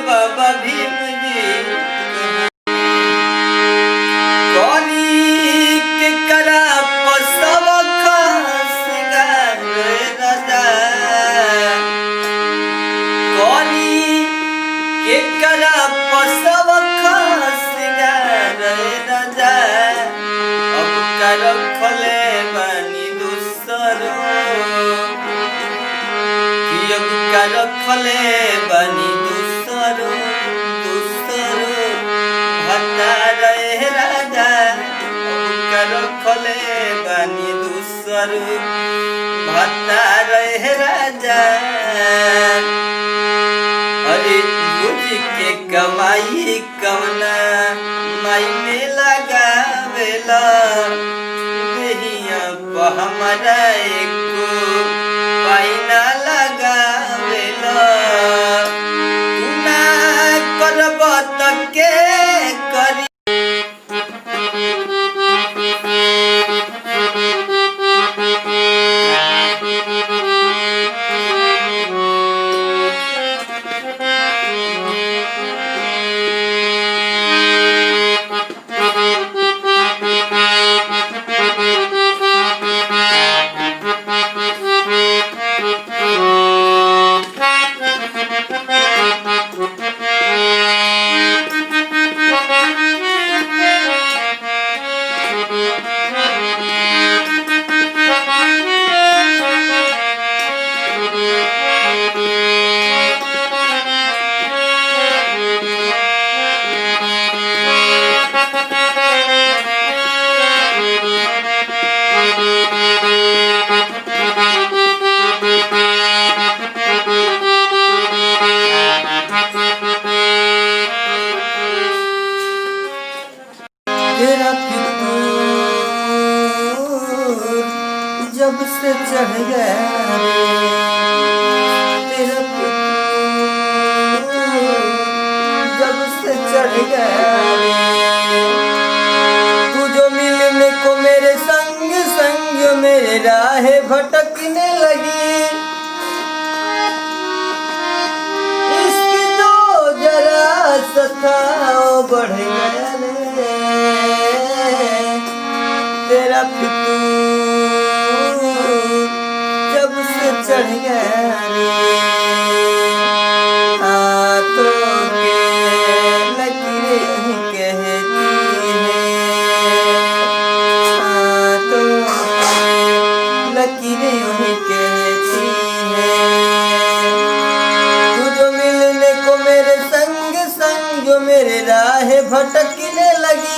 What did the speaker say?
बाबा भीम जी कौनी के करा पसव सिंगार राजा कौनी के करा पसव सिंगार राजा अब कर खले बनी दूसरो अब कर खले बनी दूसरो भत्ता रहे राजा अब कर खले बनी दूसरो भत्ता रहे राजा अरे रोज के कमाई कवना मायने लगावेला देहिया पे हमरा एको पाइना लगावेला तू ना करब त के करी तेरा फितूर जब से चढ़ गया तेरा फितूर जब से चढ़ गया तू जो मिलने को मेरे संग संग मेरे राह भटकने लगी इसकी तो जरा सताओ बढ़ गया तेरा फितूर जब से चढ़ गया हाथों के लकीरें कहती हैं हाथों के लकीरें कहती हैं तू जो मिलने को मेरे संग संग मेरे राह भटकने लगी